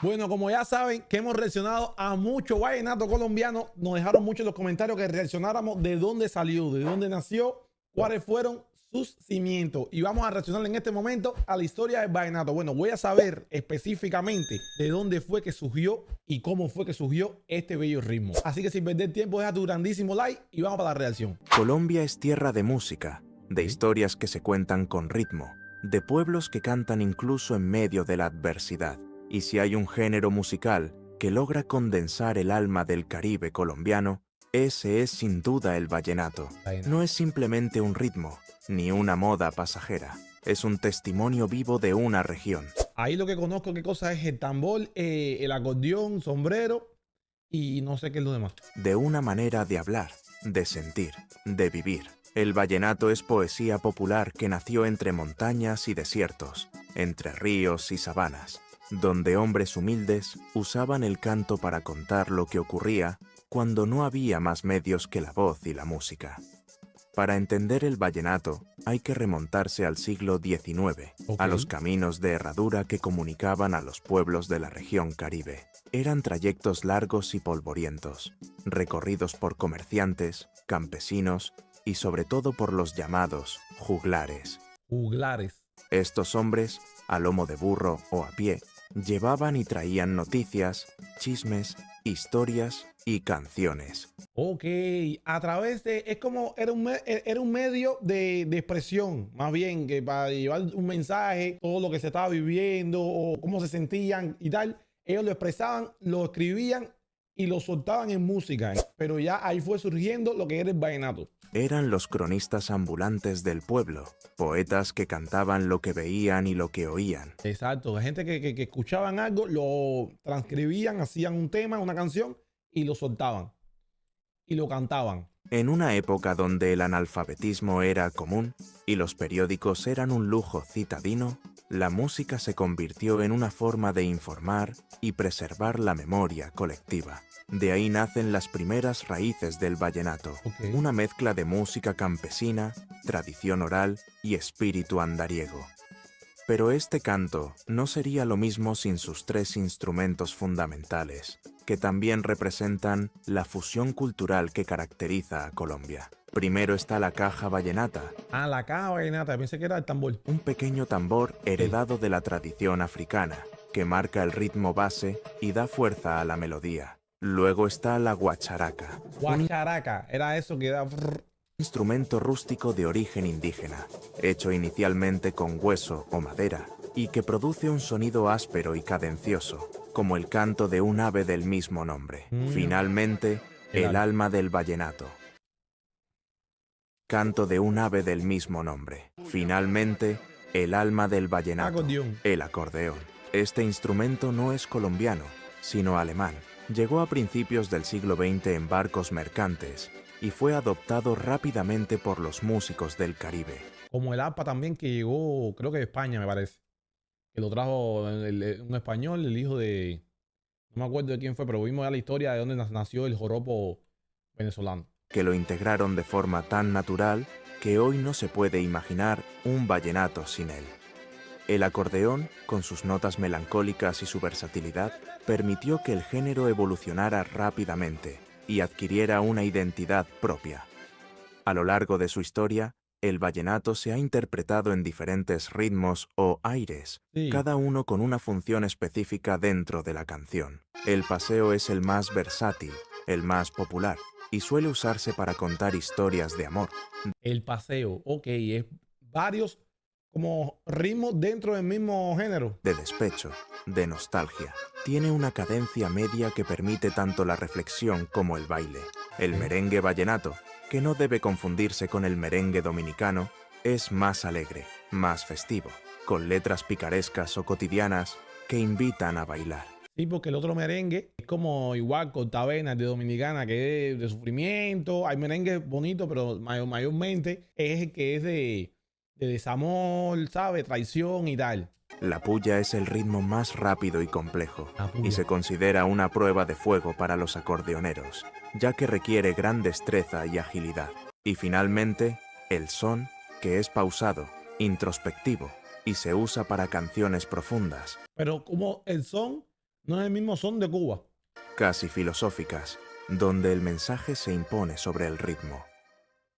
Bueno, como ya saben que hemos reaccionado a mucho vallenato colombiano, nos dejaron muchos los comentarios que reaccionáramos de dónde salió, de dónde nació, cuáles fueron sus cimientos. Y vamos a reaccionar en este momento a la historia del vallenato. Bueno, voy a saber específicamente de dónde fue que surgió y cómo fue que surgió este bello ritmo. Así que sin perder tiempo, deja tu grandísimo like y vamos para la reacción. Colombia es tierra de música, de historias que se cuentan con ritmo, de pueblos que cantan incluso en medio de la adversidad. Y si hay un género musical que logra condensar el alma del Caribe colombiano, ese es sin duda el vallenato. No es simplemente un ritmo, ni una moda pasajera. Es un testimonio vivo de una región. Ahí lo que conozco, qué cosa es el tambor, el acordeón, sombrero y no sé qué es lo demás. De una manera de hablar, de sentir, de vivir. El vallenato es poesía popular que nació entre montañas y desiertos, entre ríos y sabanas, donde hombres humildes usaban el canto para contar lo que ocurría cuando no había más medios que la voz y la música. Para entender el vallenato hay que remontarse al siglo XIX, a los caminos de herradura que comunicaban a los pueblos de la región Caribe. Eran trayectos largos y polvorientos, recorridos por comerciantes, campesinos y sobre todo por los llamados juglares. Juglares. Estos hombres, a lomo de burro o a pie, llevaban y traían noticias, chismes, historias y canciones. Ok, a través de, es como, era un medio de expresión, más bien, que para llevar un mensaje, todo lo que se estaba viviendo o cómo se sentían y tal, ellos lo expresaban, lo escribían y lo soltaban en música, pero ya ahí fue surgiendo lo que era el vallenato. Eran los cronistas ambulantes del pueblo, poetas que cantaban lo que veían y lo que oían. Exacto, gente que escuchaban algo, lo transcribían, hacían un tema, una canción y lo soltaban y lo cantaban. En una época donde el analfabetismo era común y los periódicos eran un lujo citadino, la música se convirtió en una forma de informar y preservar la memoria colectiva. De ahí nacen las primeras raíces del vallenato, una mezcla de música campesina, tradición oral y espíritu andariego. Pero este canto no sería lo mismo sin sus tres instrumentos fundamentales, que también representan la fusión cultural que caracteriza a Colombia. Primero está la caja vallenata. Ah, la caja vallenata, pensé que era el tambor. Un pequeño tambor heredado de la tradición africana, que marca el ritmo base y da fuerza a la melodía. Luego está la guacharaca. Guacharaca, era eso que da... Instrumento rústico de origen indígena, hecho inicialmente con hueso o madera, y que produce un sonido áspero y cadencioso, como el canto de un ave del mismo nombre. Finalmente, el alma del vallenato. Canto de un ave del mismo nombre. Finalmente, el alma del vallenato. El acordeón. Este instrumento no es colombiano, sino alemán. Llegó a principios del siglo XX en barcos mercantes y fue adoptado rápidamente por los músicos del Caribe. Como el arpa también, que llegó, creo que de España, me parece. Que lo trajo un español, el hijo de... No me acuerdo de quién fue, pero vimos ya la historia de dónde nació el joropo venezolano. Que lo integraron de forma tan natural que hoy no se puede imaginar un vallenato sin él. El acordeón, con sus notas melancólicas y su versatilidad, permitió que el género evolucionara rápidamente y adquiriera una identidad propia. A lo largo de su historia, el vallenato se ha interpretado en diferentes ritmos o aires, cada uno con una función específica dentro de la canción. El paseo es el más versátil, el más popular, y suele usarse para contar historias de amor. El paseo, ok, es varios como ritmos dentro del mismo género. De despecho, de nostalgia. Tiene una cadencia media que permite tanto la reflexión como el baile. El merengue vallenato, que no debe confundirse con el merengue dominicano, es más alegre, más festivo, con letras picarescas o cotidianas que invitan a bailar. Sí, porque el otro merengue es como igual cortavenas de dominicana, que es de sufrimiento. Hay merengue bonito, pero mayormente es el que es de desamor, ¿sabe? Traición y tal. La puya es el ritmo más rápido y complejo, y se considera una prueba de fuego para los acordeoneros, ya que requiere gran destreza y agilidad. Y finalmente, el son, que es pausado, introspectivo, y se usa para canciones profundas. Pero como el son No es el mismo son de Cuba. casi filosóficas, donde el mensaje se impone sobre el ritmo.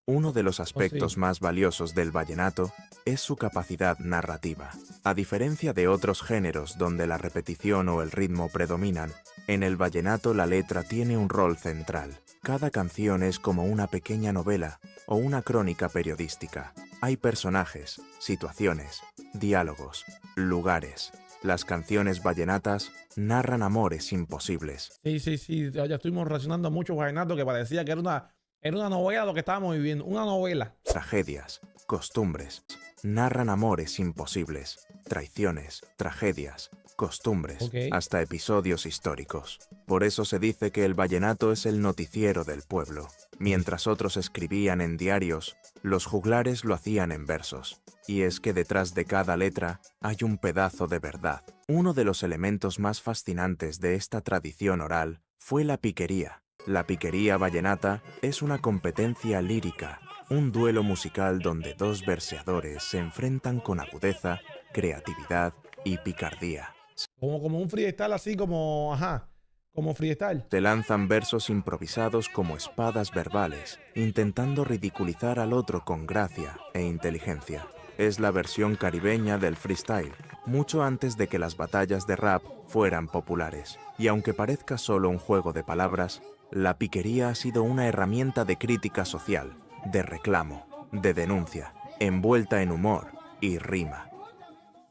Uno de los aspectos sí. más valiosos del vallenato es su capacidad narrativa. A diferencia de otros géneros donde la repetición o el ritmo predominan, en el vallenato la letra tiene un rol central. Cada canción es como una pequeña novela o una crónica periodística. Hay personajes, situaciones, diálogos, lugares. Las canciones vallenatas narran amores imposibles, Sí. Ya estuvimos reaccionando a muchos vallenatos que parecía que era una novela lo que estábamos viviendo. Una novela. tragedias, costumbres. Narran amores imposibles, traiciones, tragedias, costumbres, Ok. hasta episodios históricos. Por eso se dice que el vallenato es el noticiero del pueblo. Mientras otros escribían en diarios, los juglares lo hacían en versos. Y es que detrás de cada letra hay un pedazo de verdad. Uno de los elementos más fascinantes de esta tradición oral fue la piquería. La piquería vallenata es una competencia lírica, un duelo musical donde dos verseadores se enfrentan con agudeza, creatividad y picardía. Como un freestyle así como, ajá, como freestyle. Se lanzan versos improvisados como espadas verbales, intentando ridiculizar al otro con gracia e inteligencia. Es la versión caribeña del freestyle, mucho antes de que las batallas de rap fueran populares. Y aunque parezca solo un juego de palabras, la piquería ha sido una herramienta de crítica social, de reclamo, de denuncia, envuelta en humor y rima.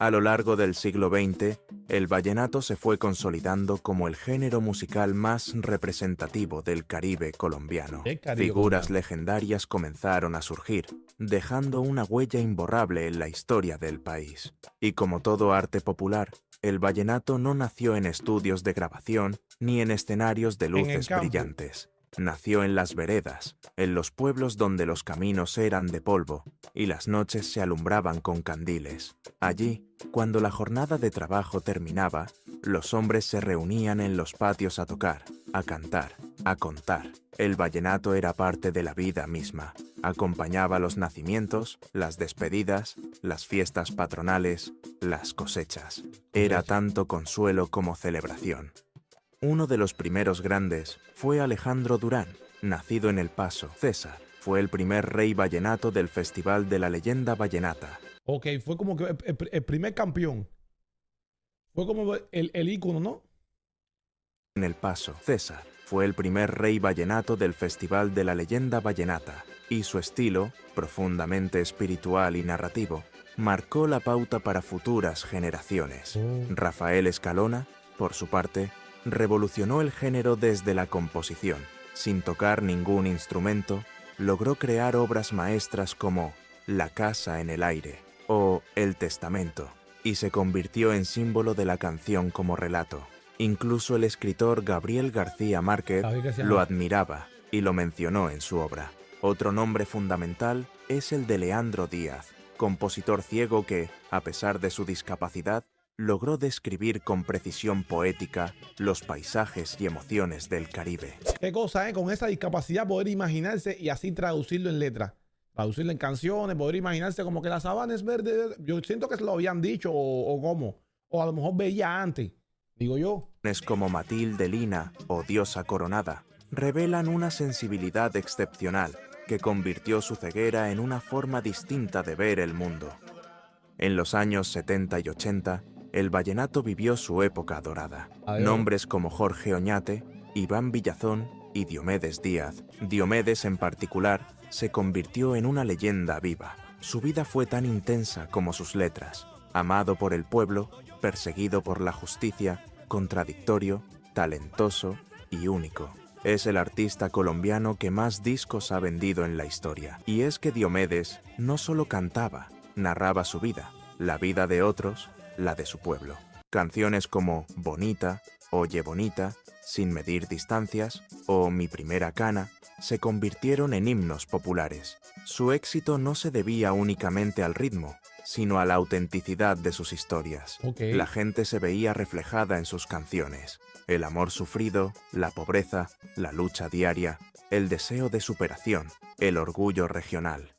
A lo largo del siglo XX, el vallenato se fue consolidando como el género musical más representativo del Caribe colombiano. El Caribe Figuras colombiano. legendarias comenzaron a surgir, dejando una huella imborrable en la historia del país. Y como todo arte popular, el vallenato no nació en estudios de grabación ni en escenarios de En el luces campo. brillantes. Nació en las veredas, en los pueblos donde los caminos eran de polvo y las noches se alumbraban con candiles. Allí, cuando la jornada de trabajo terminaba, los hombres se reunían en los patios a tocar, a cantar, a contar. El vallenato era parte de la vida misma. Acompañaba los nacimientos, las despedidas, las fiestas patronales, las cosechas. Era tanto consuelo como celebración. Uno de los primeros grandes fue Alejandro Durán, nacido en El Paso. César fue el primer rey vallenato del Festival de la Leyenda Vallenata. Ok, fue como que el primer campeón. Fue como el ícono, ¿no? En El Paso, César fue el primer rey vallenato del Festival de la Leyenda Vallenata, y su estilo, profundamente espiritual y narrativo, marcó la pauta para futuras generaciones. Rafael Escalona, por su parte, revolucionó el género desde la composición. Sin tocar ningún instrumento, logró crear obras maestras como La casa en el aire o El testamento, y se convirtió en símbolo de la canción como relato. Incluso el escritor Gabriel García Márquez lo admiraba y lo mencionó en su obra. Otro nombre fundamental es el de Leandro Díaz, compositor ciego que, a pesar de su discapacidad, logró describir con precisión poética los paisajes y emociones del Caribe. Qué cosa, ¿eh? Con esa discapacidad poder imaginarse y así traducirlo en letras. Traducirlo en canciones, poder imaginarse como que la sabana es verde. Yo siento que se lo habían dicho o cómo. O a lo mejor veía antes, digo yo. Como Matilde Lina o Diosa Coronada revelan una sensibilidad excepcional que convirtió su ceguera en una forma distinta de ver el mundo. En los años 70 y 80, el vallenato vivió su época dorada. Nombres como Jorge Oñate, Iván Villazón y Diomedes Díaz. Diomedes en particular se convirtió en una leyenda viva. Su vida fue tan intensa como sus letras. Amado por el pueblo, perseguido por la justicia, contradictorio, talentoso y único. Es el artista colombiano que más discos ha vendido en la historia. Y es que Diomedes no solo cantaba, narraba su vida, la vida de otros, la de su pueblo. Canciones como Bonita, Oye Bonita, Sin medir distancias o Mi primera cana se convirtieron en himnos populares. Su éxito no se debía únicamente al ritmo, sino a la autenticidad de sus historias. La gente se veía reflejada en sus canciones. El amor sufrido, la pobreza, la lucha diaria, el deseo de superación, el orgullo regional.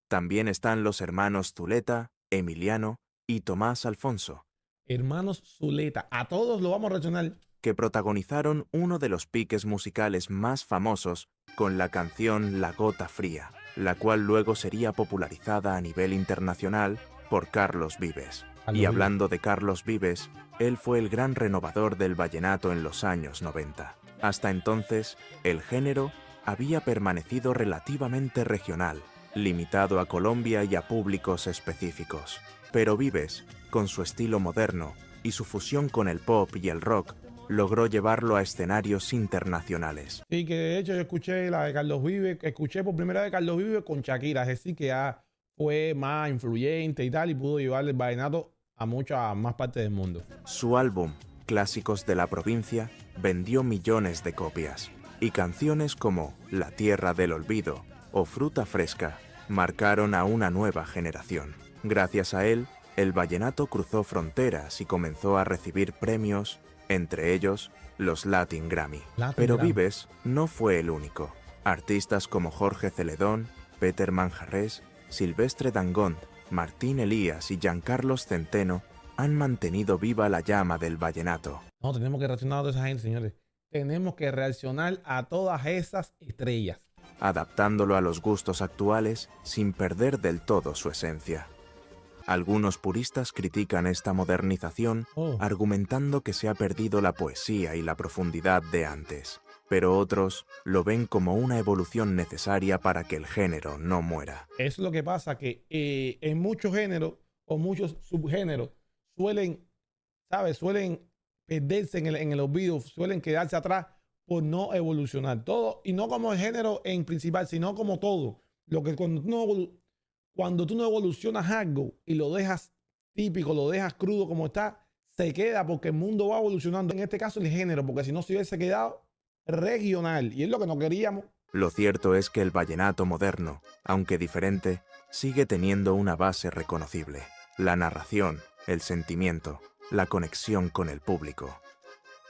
También están los hermanos Zuleta, Emiliano y Tomás Alfonso, Hermanos Zuleta. A todos lo vamos a reaccionar. que protagonizaron uno de los piques musicales más famosos con la canción La Gota Fría, la cual luego sería popularizada a nivel internacional por Carlos Vives. Y hablando de Carlos Vives, él fue el gran renovador del vallenato en los años 90. Hasta entonces, el género había permanecido relativamente regional, limitado a Colombia y a públicos específicos. Pero Vives, con su estilo moderno y su fusión con el pop y el rock, logró llevarlo a escenarios internacionales. Sí, que de hecho yo escuché la de Carlos Vives, escuché por primera vez Carlos Vives con Shakira, es decir, que ya fue más influyente y tal, y pudo llevar el vallenato a muchas más partes del mundo. Su álbum, Clásicos de la Provincia, vendió millones de copias, y canciones como La Tierra del Olvido o Fruta Fresca marcaron a una nueva generación. Gracias a él, el vallenato cruzó fronteras y comenzó a recibir premios, entre ellos los Latin Grammy. Pero Vives no fue el único. Artistas como Jorge Celedón, Peter Manjarrés, Silvestre Dangond, Martín Elías y Giancarlos Centeno han mantenido viva la llama del vallenato. No, tenemos que reaccionar a toda esa gente, señores. Tenemos que reaccionar a todas esas estrellas, adaptándolo a los gustos actuales sin perder del todo su esencia. Algunos puristas critican esta modernización, argumentando que se ha perdido la poesía y la profundidad de antes, pero otros lo ven como una evolución necesaria para que el género no muera. Eso es lo que pasa, que en muchos géneros o muchos subgéneros suelen perderse en el olvido, suelen quedarse atrás por no evolucionar todo, y no como el género en principal, sino como todo. Lo que cuando tú no evolucionas algo y lo dejas típico, lo dejas crudo como está, se queda, porque el mundo va evolucionando. En este caso el género, porque si no se hubiese quedado regional, y es lo que no queríamos. Lo cierto es que el vallenato moderno, aunque diferente, sigue teniendo una base reconocible: la narración, el sentimiento, la conexión con el público.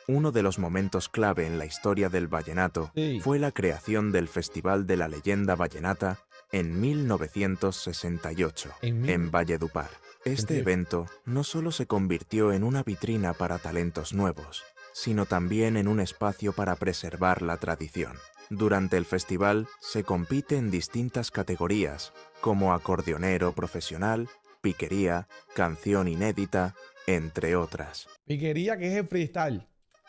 Uno de los momentos clave en la historia del vallenato fue la creación del Festival de la Leyenda Vallenata en 1968, en Valledupar. Este evento no solo se convirtió en una vitrina para talentos nuevos, sino también en un espacio para preservar la tradición. Durante el festival se compite en distintas categorías, como acordeonero profesional, piquería, canción inédita, entre otras. Piquería, que es el freestyle.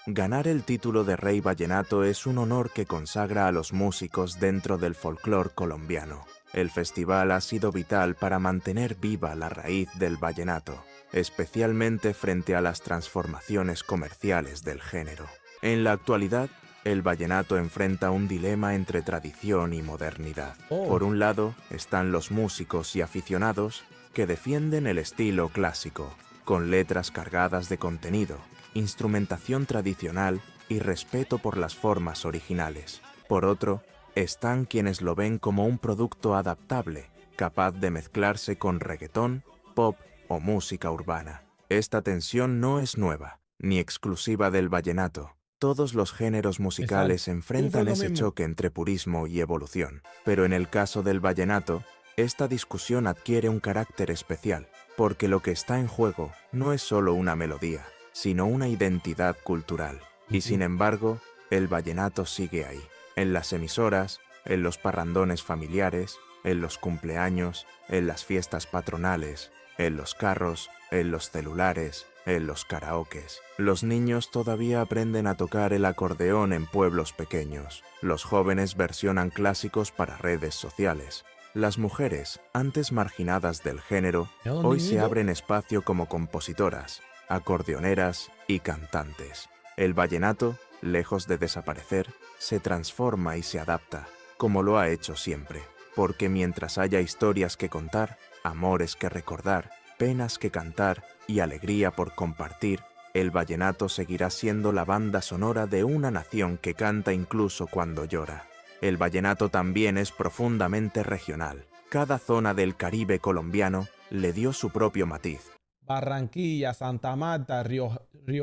Ganar el título de Rey Vallenato es un honor que consagra a los músicos dentro del folclore colombiano. El festival ha sido vital para mantener viva la raíz del vallenato, especialmente frente a las transformaciones comerciales del género. En la actualidad, el vallenato enfrenta un dilema entre tradición y modernidad. Por un lado, están los músicos y aficionados que defienden el estilo clásico, con letras cargadas de contenido, instrumentación tradicional y respeto por las formas originales. Por otro, están quienes lo ven como un producto adaptable, capaz de mezclarse con reggaetón, pop o música urbana. Esta tensión no es nueva, ni exclusiva del vallenato. Todos los géneros musicales enfrentan ese choque entre purismo y evolución. Pero en el caso del vallenato, esta discusión adquiere un carácter especial, porque lo que está en juego no es solo una melodía, sino una identidad cultural. Y sin embargo, el vallenato sigue ahí, en las emisoras, en los parrandones familiares, en los cumpleaños, en las fiestas patronales, en los carros, en los celulares, en los karaokes. Los niños todavía aprenden a tocar el acordeón en pueblos pequeños. Los jóvenes versionan clásicos para redes sociales. Las mujeres, antes marginadas del género, hoy se abren espacio como compositoras, acordeoneras y cantantes. El vallenato, lejos de desaparecer, se transforma y se adapta, como lo ha hecho siempre. Porque mientras haya historias que contar, amores que recordar, penas que cantar y alegría por compartir, el vallenato seguirá siendo la banda sonora de una nación que canta incluso cuando llora. El vallenato también es profundamente regional. Cada zona del Caribe colombiano le dio su propio matiz. Barranquilla, Santa Marta, Río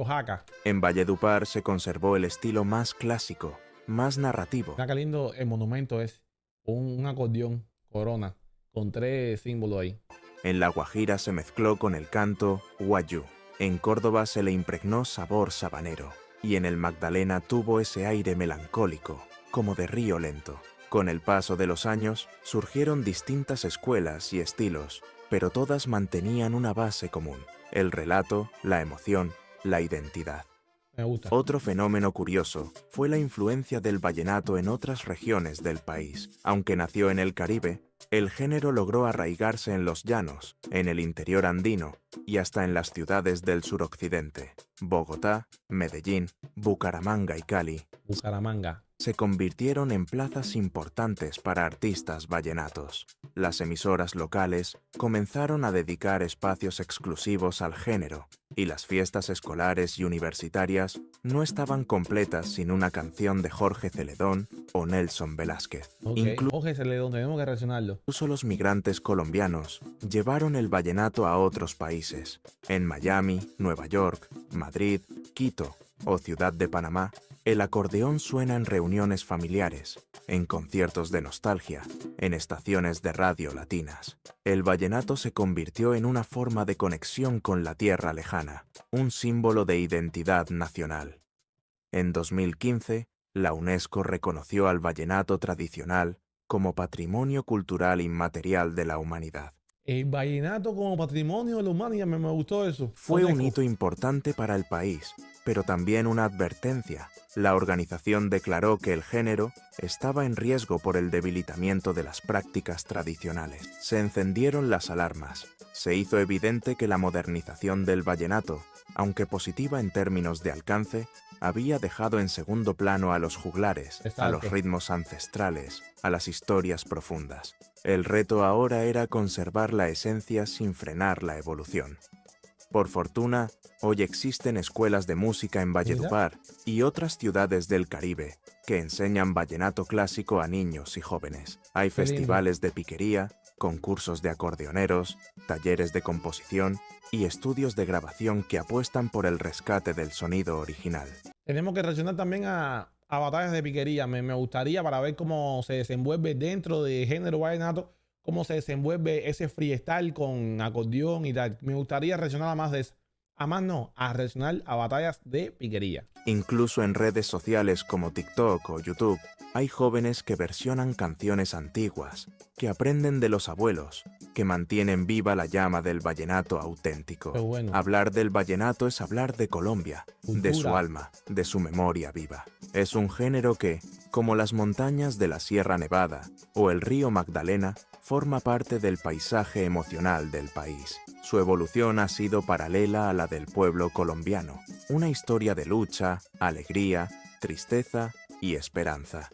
Jaca. En Valledupar se conservó el estilo más clásico, más narrativo. Mira qué lindo el monumento es. Un acordeón, corona, con 3 símbolos ahí. En La Guajira se mezcló con el canto guayú. En Córdoba se le impregnó sabor sabanero, y en el Magdalena tuvo ese aire melancólico, como de río lento. Con el paso de los años, surgieron distintas escuelas y estilos, pero todas mantenían una base común: el relato, la emoción, la identidad. Me gusta. Otro fenómeno curioso fue la influencia del vallenato en otras regiones del país. Aunque nació en el Caribe, el género logró arraigarse en los llanos, en el interior andino y hasta en las ciudades del suroccidente. Bogotá, Medellín, Bucaramanga y Cali Bucaramanga. se convirtieron en plazas importantes para artistas vallenatos. Las emisoras locales comenzaron a dedicar espacios exclusivos al género, y las fiestas escolares y universitarias no estaban completas sin una canción de Jorge Celedón o Nelson Velázquez. Okay. Jorge Celedón, tenemos que reaccionarlo. Incluso los migrantes colombianos llevaron el vallenato a otros países. En Miami, Nueva York, Madrid, Quito o Ciudad de Panamá, el acordeón suena en reuniones familiares, en conciertos de nostalgia, en estaciones de radio latinas. El vallenato se convirtió en una forma de conexión con la tierra lejana, un símbolo de identidad nacional. En 2015, la UNESCO reconoció al vallenato tradicional como Patrimonio Cultural Inmaterial de la Humanidad. El vallenato como patrimonio de la humanidad, me gustó eso. Fue un hito importante para el país, pero también una advertencia. La organización declaró que el género estaba en riesgo por el debilitamiento de las prácticas tradicionales. Se encendieron las alarmas. Se hizo evidente que la modernización del vallenato, aunque positiva en términos de alcance, había dejado en segundo plano a los juglares, a los ritmos ancestrales, a las historias profundas. El reto ahora era conservar la esencia sin frenar la evolución. Por fortuna, hoy existen escuelas de música en Valledupar y otras ciudades del Caribe que enseñan vallenato clásico a niños y jóvenes. Hay festivales de piquería, concursos de acordeoneros, talleres de composición y estudios de grabación que apuestan por el rescate del sonido original. Tenemos que reaccionar también a batallas de piquería. Me gustaría, para ver cómo se desenvuelve dentro de género vallenato, cómo se desenvuelve ese freestyle con acordeón y tal. Me gustaría reaccionar a más de eso. A más no, a reaccionar a batallas de piquería. Incluso en redes sociales como TikTok o YouTube, hay jóvenes que versionan canciones antiguas, que aprenden de los abuelos, que mantienen viva la llama del vallenato auténtico. Bueno. Hablar del vallenato es hablar de Colombia, de su alma, de su memoria viva. Es un género que, como las montañas de la Sierra Nevada o el río Magdalena, forma parte del paisaje emocional del país. Su evolución ha sido paralela a la del pueblo colombiano, una historia de lucha, alegría, tristeza y esperanza.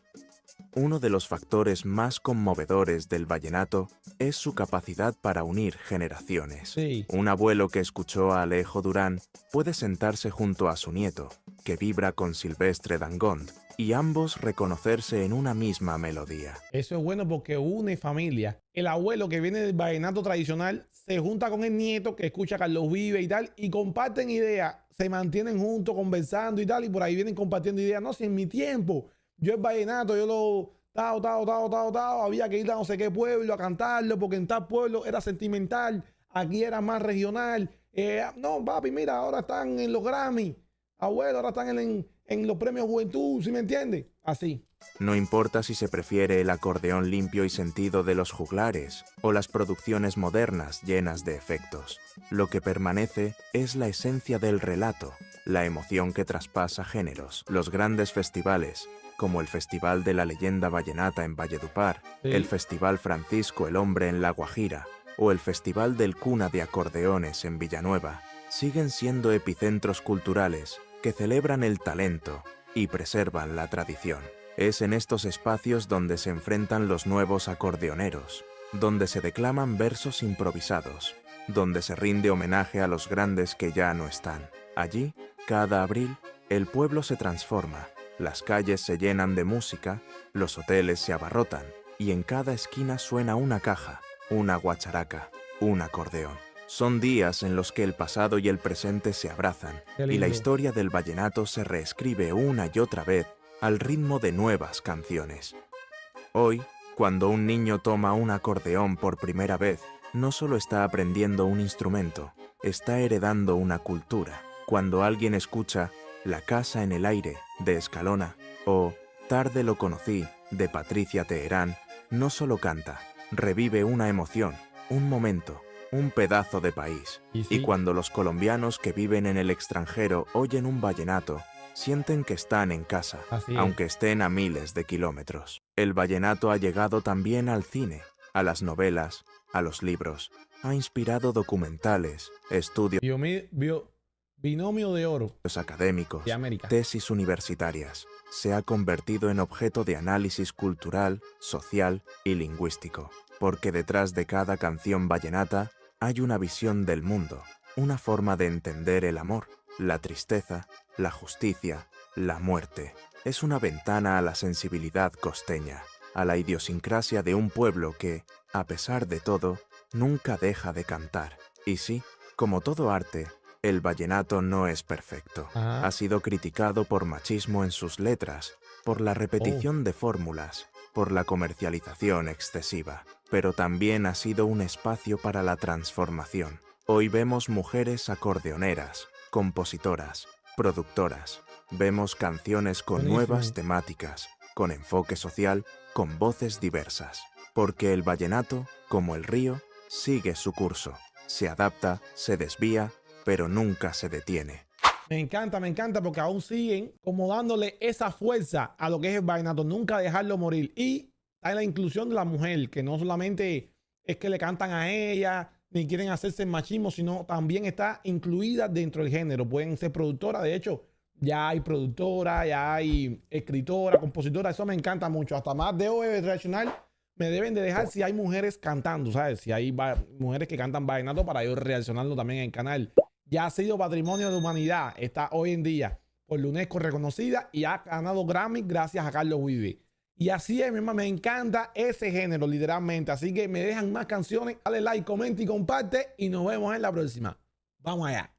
Uno de los factores más conmovedores del vallenato es su capacidad para unir generaciones. Sí. Un abuelo que escuchó a Alejo Durán puede sentarse junto a su nieto, que vibra con Silvestre Dangond, y ambos reconocerse en una misma melodía. Eso es bueno porque une familia. El abuelo que viene del vallenato tradicional se junta con el nieto que escucha a Carlos Vives y tal, y comparten ideas, se mantienen juntos conversando y tal, y por ahí vienen compartiendo ideas. No, si en mi tiempo yo el vallenato, yo lo había que ir a no sé qué pueblo a cantarlo, porque en tal pueblo era sentimental, aquí era más regional. No, papi, mira, ahora están en los Grammy, abuelo, ahora están en los premios Juventud, ¿sí me entiende? Así. No importa si se prefiere el acordeón limpio y sentido de los juglares o las producciones modernas llenas de efectos. Lo que permanece es la esencia del relato, la emoción que traspasa géneros. Los grandes festivales, como el Festival de la Leyenda Vallenata en Valledupar, el Festival Francisco el Hombre en La Guajira o el Festival del Cuna de Acordeones en Villanueva, siguen siendo epicentros culturales que celebran el talento y preservan la tradición. Es en estos espacios donde se enfrentan los nuevos acordeoneros, donde se declaman versos improvisados, donde se rinde homenaje a los grandes que ya no están. Allí, cada abril, el pueblo se transforma, las calles se llenan de música, los hoteles se abarrotan y en cada esquina suena una caja, una guacharaca, un acordeón. Son días en los que el pasado y el presente se abrazan y la historia del vallenato se reescribe una y otra vez al ritmo de nuevas canciones. Hoy, cuando un niño toma un acordeón por primera vez, no solo está aprendiendo un instrumento, está heredando una cultura. Cuando alguien escucha La casa en el aire, de Escalona, o Tarde lo conocí, de Patricia Teherán, no solo canta, revive una emoción, un momento, un pedazo de país. Y cuando los colombianos que viven en el extranjero oyen un vallenato, sienten que están en casa, aunque estén a miles de kilómetros. El vallenato ha llegado también al cine, a las novelas, a los libros. Ha inspirado documentales, estudios Binomio de oro académicos, de América, tesis universitarias. Se ha convertido en objeto de análisis cultural, social y lingüístico. Porque detrás de cada canción vallenata hay una visión del mundo, una forma de entender el amor, la tristeza, la justicia, la muerte. Es una ventana a la sensibilidad costeña, a la idiosincrasia de un pueblo que, a pesar de todo, nunca deja de cantar. Y sí, como todo arte, el vallenato no es perfecto. Ha sido criticado por machismo en sus letras, por la repetición de fórmulas, por la comercialización excesiva. Pero también ha sido un espacio para la transformación. Hoy vemos mujeres acordeoneras, compositoras, productoras. Vemos canciones con nuevas temáticas, con enfoque social, con voces diversas. Porque el vallenato, como el río, sigue su curso. Se adapta, se desvía, pero nunca se detiene. Me encanta porque aún siguen como dándole esa fuerza a lo que es el vallenato, nunca dejarlo morir. Y hay la inclusión de la mujer, que no solamente es que le cantan a ella, ni quieren hacerse el machismo, sino también está incluida dentro del género. Pueden ser productoras, de hecho, ya hay productora, ya hay escritora, compositora, eso me encanta mucho. Hasta más de reaccionar, me deben de dejar si hay mujeres cantando, ¿sabes? Si hay mujeres que cantan vallenato para yo reaccionarlo también en el canal. Ya ha sido patrimonio de humanidad, está hoy en día por la UNESCO reconocida y ha ganado Grammy gracias a Carlos Vives. Y así es, mi hermano, me encanta ese género, literalmente. Así que me dejan más canciones, dale like, comenta y comparte y nos vemos en la próxima. Vamos allá.